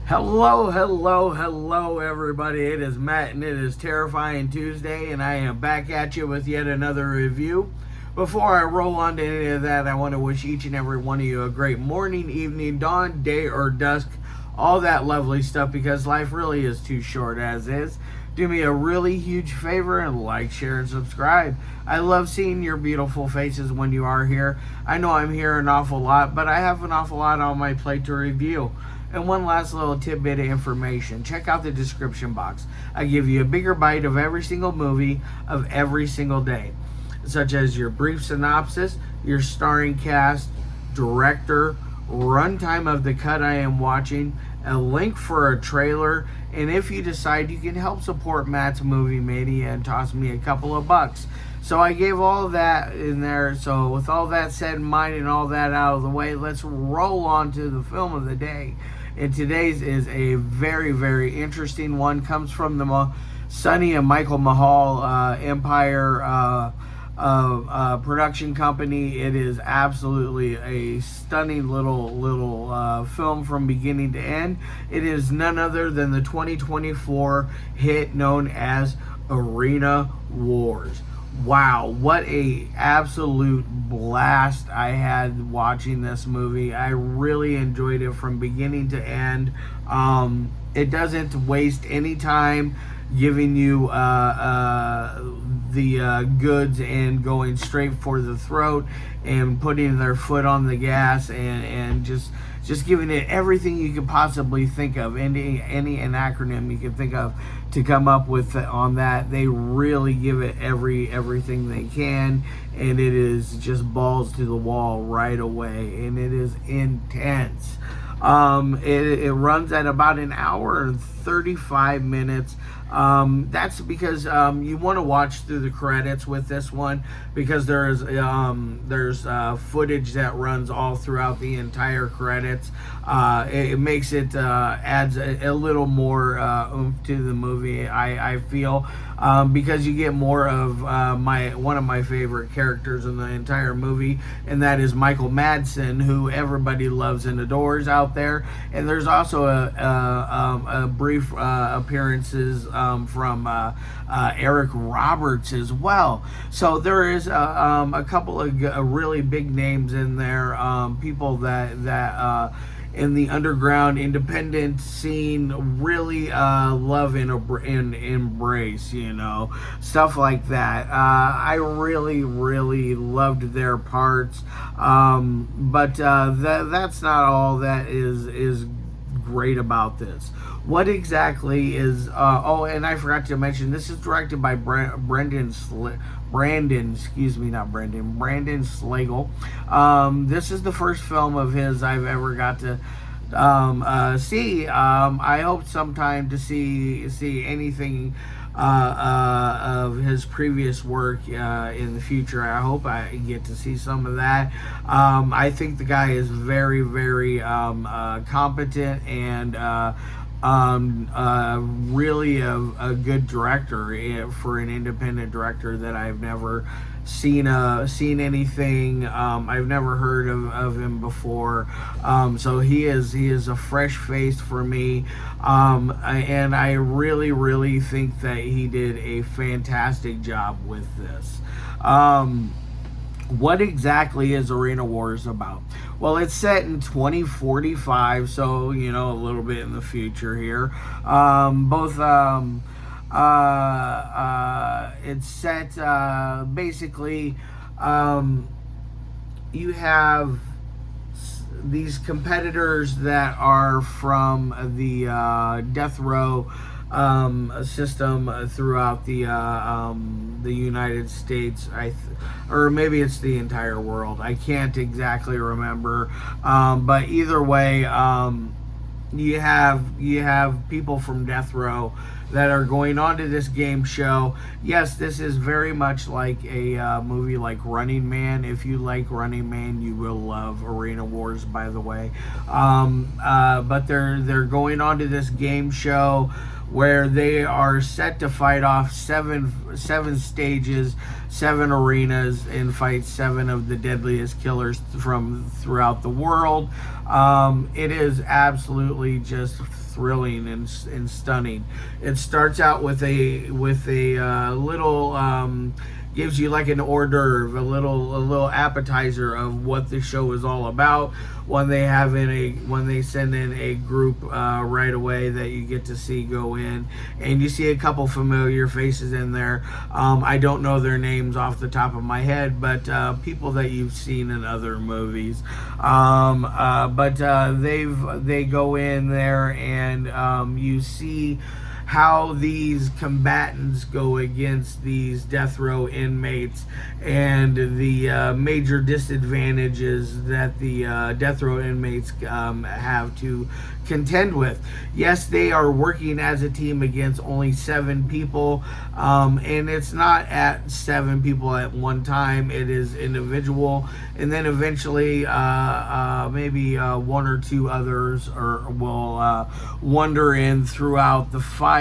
Hello, hello, hello, everybody. It is Matt, and it is Terrifying Tuesday, and I am back at you with yet another review. Before I roll on to any of that, I want to wish each and every one of you a great morning, evening, dawn, day, or dusk, all that lovely stuff, because life really is too short as is. Do me a really huge favor and like, share, and subscribe. I love seeing your beautiful faces when you are here. I know I'm here an awful lot, but I have an awful lot on my plate to review. And one last little tidbit of information. Check out the description box. I give you a bigger bite of every single movie of every single day, such as your brief synopsis, your starring cast, director, runtime of the cut I am watching, a link for a trailer, and if you decide, you can help support Matt's Movie Mania and toss me a couple of bucks. So I gave all of that in there. So with all that said in mind and all that out of the way, let's roll on to the film of the day. And today's is a very, very interesting one. Comes from the Sonny and Michael Mahal Empire production company. It is absolutely a stunning little film from beginning to end. It is none other than the 2024 hit known as Arena Wars. Wow, what a absolute blast I had watching this movie. I really enjoyed it from beginning to end. It doesn't waste any time giving you the goods and going straight for the throat and putting their foot on the gas and just giving it everything you could possibly think of, any acronym you could think of to come up with on that. They really give it everything they can, and it is just balls to the wall right away, and it is intense. It runs at about an hour and 35 minutes. That's because you want to watch through the credits with this one, because there's footage that runs all throughout the entire credits. It makes it adds a little more oomph to the movie, I feel, because you get more of one of my favorite characters in the entire movie, and that is Michael Madsen, who everybody loves and adores out there. And there's also a brief appearances from Eric Roberts as well. So there is a couple of really big names in there, people that in the underground independent scene really love and embrace, stuff like that. I really loved their parts, but that's not all that is great about this. What exactly is and I forgot to mention, this is directed by Brandon Slagle. This is the first film of his I've ever got to see. I hope sometime to see anything of his previous work in the future. I hope I get to see some of that. I think the guy is very competent and really a good director for an independent director that I've never seen anything. I've never heard of him before, so he is a fresh face for me, and I really think that he did a fantastic job with this. What exactly is Arena Wars about? Well, it's set in 2045, so a little bit in the future here. It's set basically. You have these competitors that are from the death row system throughout the United States, or maybe it's the entire world. I can't exactly remember, but either way, you have people from death row that are going on to this game show. Yes, this is very much like a movie like Running Man. If you like Running Man, you will love Arena Wars, by the way. But they're going on to this game show where they are set to fight off seven stages, 7 arenas, and fight 7 of the deadliest killers from throughout the world. It is absolutely just thrilling and stunning. It starts out with a little gives you like an hors d'oeuvre, a little appetizer of what the show is all about. When they send in a group right away that you get to see go in, and you see a couple familiar faces in there. I don't know their names off the top of my head, but people that you've seen in other movies. But they go in there, and you see how these combatants go against these death row inmates, and the major disadvantages that the death row inmates have to contend with. Yes, they are working as a team against only 7 people, and it's not at 7 people at one time. It is individual, and then eventually maybe 1 or 2 others will wander in throughout the fight.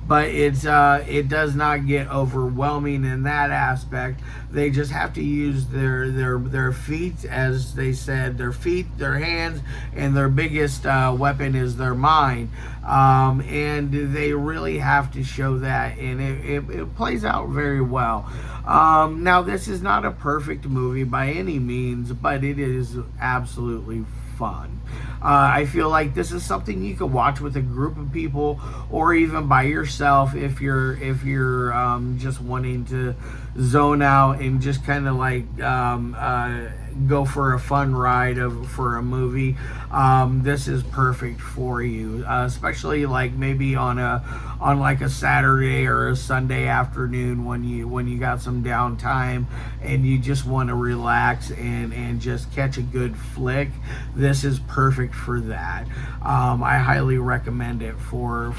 But it does not get overwhelming in that aspect. They just have to use their feet, as they said, their feet, their hands, and their biggest weapon is their mind. And they really have to show that, and it plays out very well. Now, this is not a perfect movie by any means, but it is absolutely fun. I feel like this is something you could watch with a group of people, or even by yourself if you're just wanting to zone out and just kind of like go for a fun ride for a movie. This is perfect for you, especially like maybe on like a Saturday or a Sunday afternoon when you got some downtime and you just want to relax and just catch a good flick. This is perfect for that. I highly recommend it for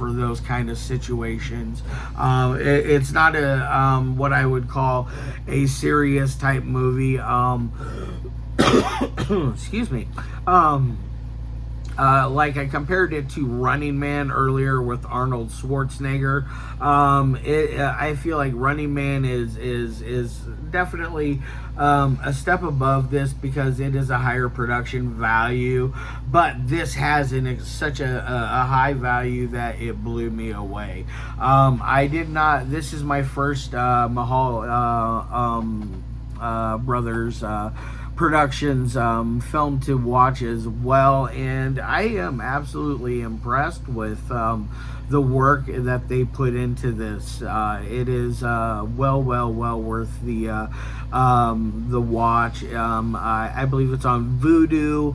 those kind of situations. It's not a what I would call a serious type movie. Excuse me. Like I compared it to Running Man earlier with Arnold Schwarzenegger. I feel like Running Man is definitely a step above this because it is a higher production value, but this has such a high value that it blew me away. I did not. This is my first Mahal Brothers Productions film to watch as well, and I am absolutely impressed with the work that they put into this. It is well worth the watch. I believe it's on Vudu.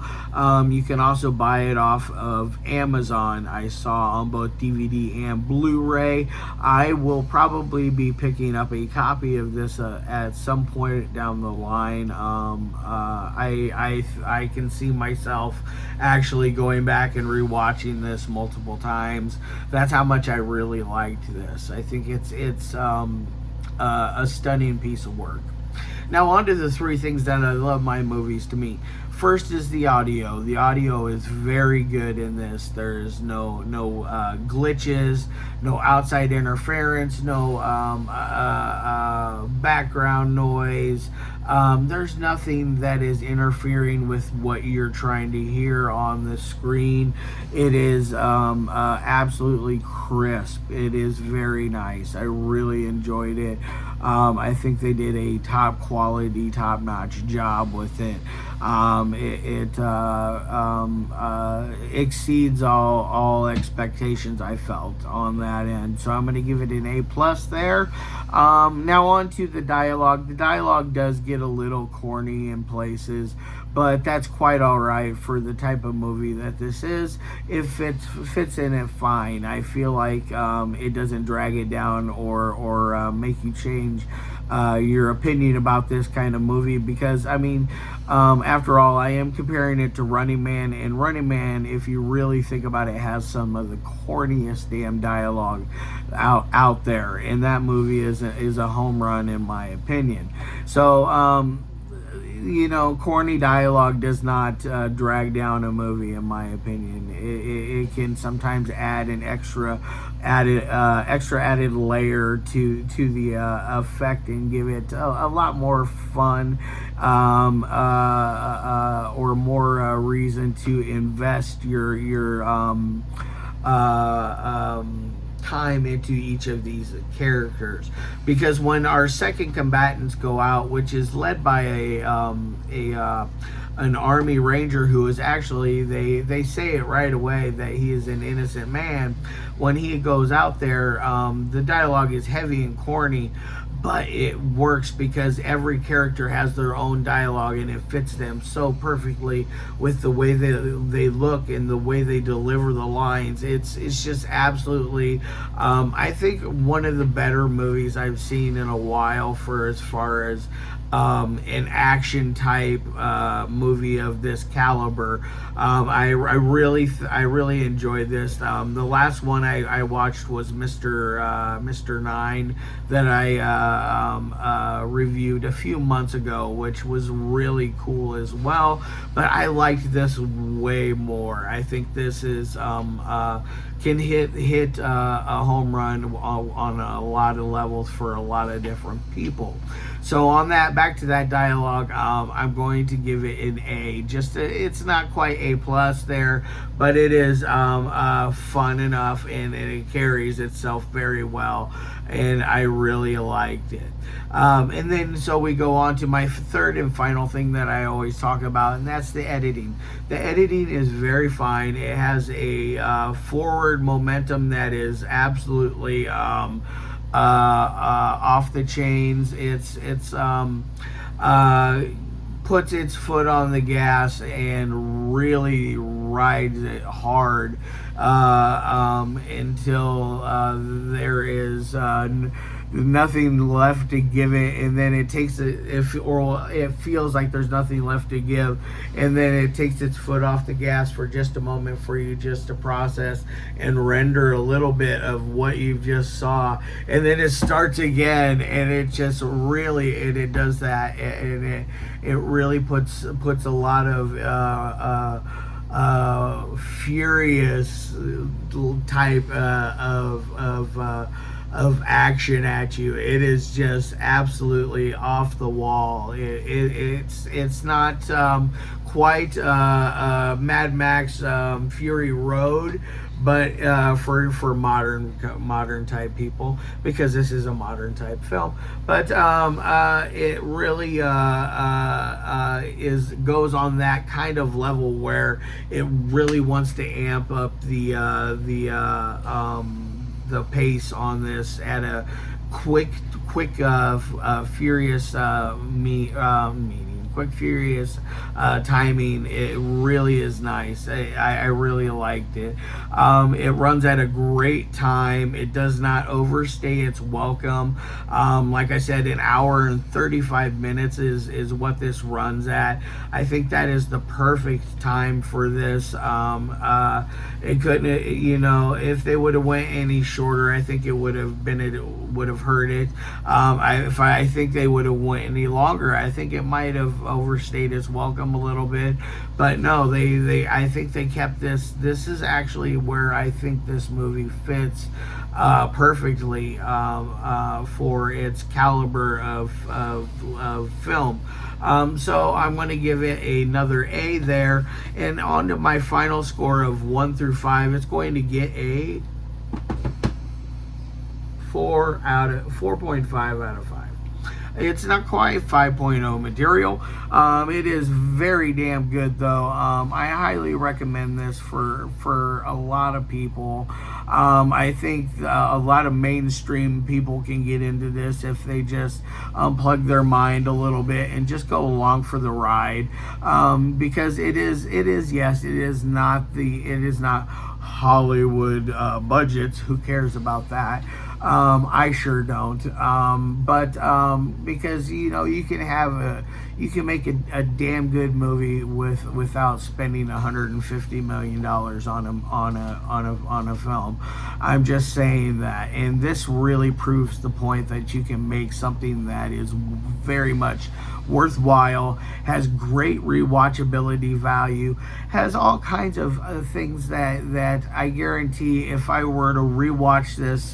You can also buy it off of Amazon. I saw on both DVD and Blu-ray. I will probably be picking up a copy of this at some point down the line. I can see myself actually going back and rewatching this multiple times. That's how much I really liked this. I think it's a stunning piece of work. Now on to the 3 things that I love my movies to me. First is the audio. The audio is very good in this. There's no glitches, no outside interference, no background noise. There's nothing that is interfering with what you're trying to hear on the screen. It is absolutely crisp. It is very nice. I really enjoyed it. I think they did a top quality, top notch job with it. It exceeds all expectations I felt on that end. So I'm going to give it an A+ there. Now on to the dialogue. The dialogue does get a little corny in places, but that's quite all right for the type of movie that this is. It fits in it fine. I feel like it doesn't drag it down or make you change your opinion about this kind of movie, because I mean, after all, I am comparing it to Running Man, and Running Man, if you really think about it, has some of the corniest damn dialogue out there, and that movie is a home run in my opinion. So corny dialogue does not drag down a movie, in my opinion. it can sometimes add an extra added layer to the effect and give it a lot more fun, or more reason to invest your time into each of these characters. Because when our second combatants go out, which is led by an army ranger who is actually, they say it right away that he is an innocent man. When he goes out there, the dialogue is heavy and corny, but it works because every character has their own dialogue and it fits them so perfectly with the way they look and the way they deliver the lines. It's just absolutely, I think, one of the better movies I've seen in a while for as far as an action type movie of this caliber. I really enjoyed this. The last one I watched was Mr. 9 that I reviewed a few months ago, which was really cool as well. But I liked this way more. I think this is can hit a home run on a lot of levels for a lot of different people. So on that, back to that dialogue, I'm going to give it an A. It's not quite A plus there, but it is fun enough, and it carries itself very well, and I really liked it. And then so we go on to my third and final thing that I always talk about, and that's the editing. The editing is very fine. It has a forward momentum that is absolutely off the chains. It's puts its foot on the gas and really rides it hard until there is nothing left to give it, and then it takes it feels like there's nothing left to give, and then it takes its foot off the gas for just a moment for you just to process and render a little bit of what you've just saw, and then it starts again, and it just really, and it does that, and it really puts a lot of furious type of action at you. It is just absolutely off the wall. It's not quite Mad Max Fury Road, but for modern type people, because this is a modern type film. But it really goes on that kind of level where it really wants to amp up the pace on this at a quick furious furious timing. It really is nice. I really liked it. It runs at a great time. It does not overstay its welcome. Like I said, an hour and 35 minutes is what this runs at. I think that is the perfect time for this. It couldn't, if they would have went any shorter, I think it would have hurt it. I think they would have went any longer, I think it might have overstayed its welcome a little bit. But no, I think they kept this. This is actually where I think this movie fits perfectly for its caliber of film. So I'm going to give it another A there, and on to my final score of 1 through 5. It's going to get a 4.5 out of 5. It's not quite 5.0 material. It is very damn good, though. I highly recommend this for a lot of people. I think a lot of mainstream people can get into this if they just unplug their mind a little bit and just go along for the ride. Because it is not Hollywood budgets. Who cares about that? I sure don't. But because you can have you can make a damn good movie without spending $150 million on a film. I'm just saying that, and this really proves the point that you can make something that is very much worthwhile, has great rewatchability value, has all kinds of things that I guarantee if I were to rewatch this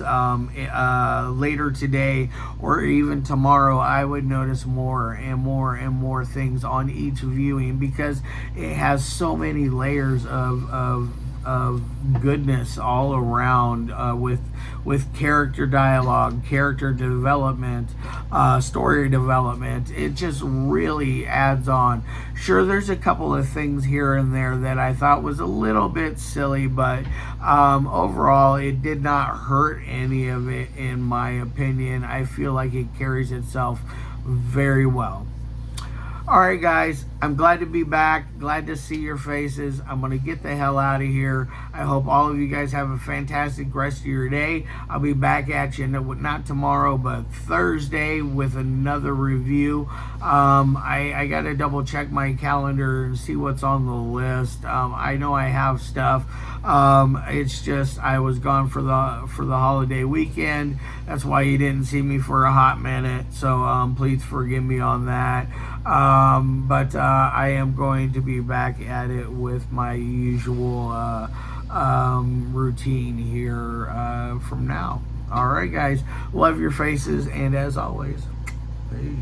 later today or even tomorrow, I would notice more and more and more things on each viewing, because it has so many layers of goodness all around, with character dialogue, character development, story development. It just really adds on. Sure, there's a couple of things here and there that I thought was a little bit silly, but overall it did not hurt any of it, in my opinion. I feel like it carries itself very well. All right, guys, I'm glad to be back. Glad to see your faces. I'm going to get the hell out of here. I hope all of you guys have a fantastic rest of your day. I'll be back at you, not tomorrow, but Thursday with another review. I got to double check my calendar and see what's on the list. I know I have stuff. It's just I was gone for the holiday weekend. That's why you didn't see me for a hot minute. So please forgive me on that. But I am going to be back at it with my usual routine here from now. All right, guys. Love your faces, and as always, peace.